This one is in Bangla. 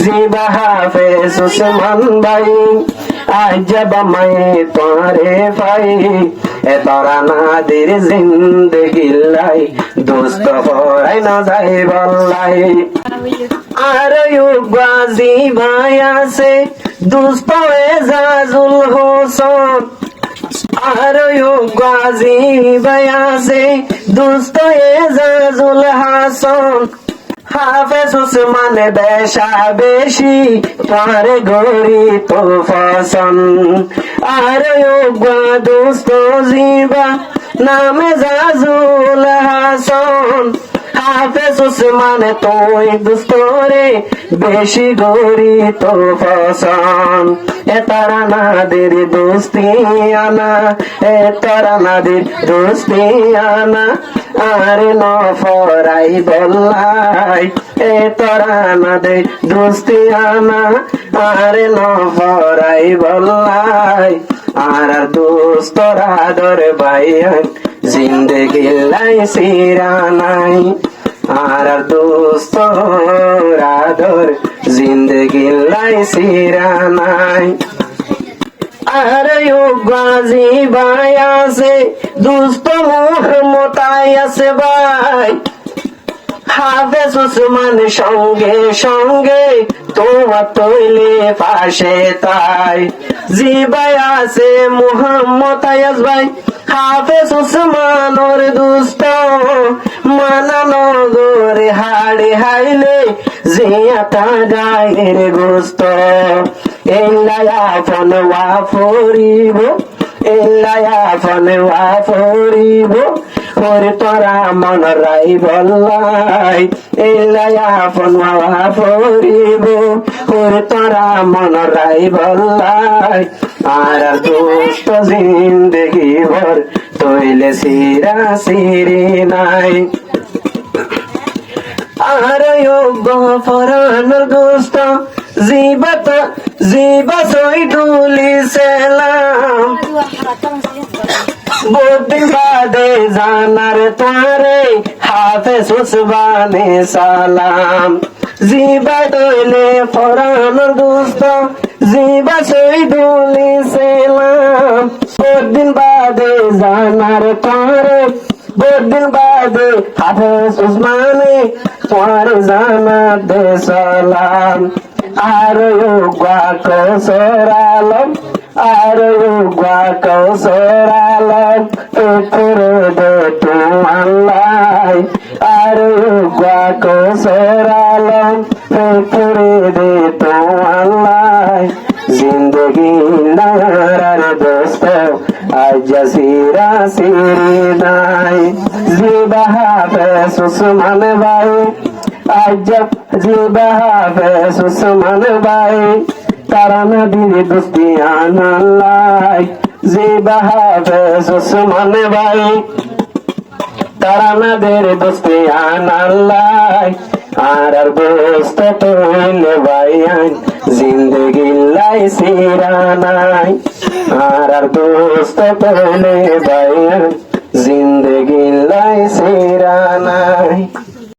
জিবা হাফেজ উসমান ভাই আজব মায়ে তোরে ভাই এ তোরা নাদের জিন্দগি লাই দোস্ত হরাই না যায় বল্লাই আর গাজী ভাই আছে দোস্ত এজাজুল হোসেন আর গাজী ভাই আছে দোস্ত এজাজুল হাসান হাফেজ উসমান বেশা বেশি তোমার গরি তো ফসন আর দোস্ত জিবা নামে জাজুল হাসান হাফেজ উসমান তোই দোস্তরে বেশি গরি তো ফসন এ তারা নাদের দোস্তি আনা এ তারা নাদের দোস্তি আনা আর নফরাই বল্লাই এ তোরা নাদের দোস্তি আনা আর নফরাই বল্লাই আর দোস্তরা দর ভাইয়ান জিন্দগি লাই সিরানাই আর দোস্তরা দর জিন্দগি লাই সিরানাই আর গাজী ভাই আছে দুস্ত মোহাম্মতাই আছে ভাই হাফেজ উসমান সঙ্গে সঙ্গে তোমার তৈলে পাশে তাই জিবাই আছে মোহাম্মদ আয়াস ভাই হাফেজ উসমান ওর দুস্ত মানানো গোরে হাড়ে হাইলে জিয়াতা গায়ের গোস্ত এল্লায়া ফন ওয়া ফরিব এল্লায়া ফন ওয়া ফরিব ওরে তোরা মন রাই বল্লাই এল্লায়া ফন ওয়া ফরিব ওরে তোরা মন রাই বল্লাই আর দোস্ত জিন্দগি ভর তৈলে সিরা সিরি নাই আর গফরানোর দোস্ত জিবা সইদুলি সেলাম বহুদিন বাদে জানার তারে হাফেজ উসমানে সালাম জিবা দইলে ফরানোর দোস্ত জিবা সইদুলি সেলাম বহুদিন বাদে জানার তারে বহুদিন বাদে হাফেজ উসমানে তোমার জানাতে সালাম আর কৌশরালম আর কৌশরালম করে দে তোমার আর কৌশরালম করে দে তোমার জিন্দগি নার দোস্ত আজ সিরা সিরি নাই জিবা হাফেজ উসমান ভাই আজব জিবা হাফেজ উসমান ভাই তারা নদীর দোস্তি আনাল্লাই জিবা হাফেজ উসমান ভাই তারা নদীর দোস্তি আনাল্লাই আর দোস্ত তৈলে ভাইয়ান জিন্দগি লাই সিরা নাই আর দোস্ত তৈলে ভাইয়ান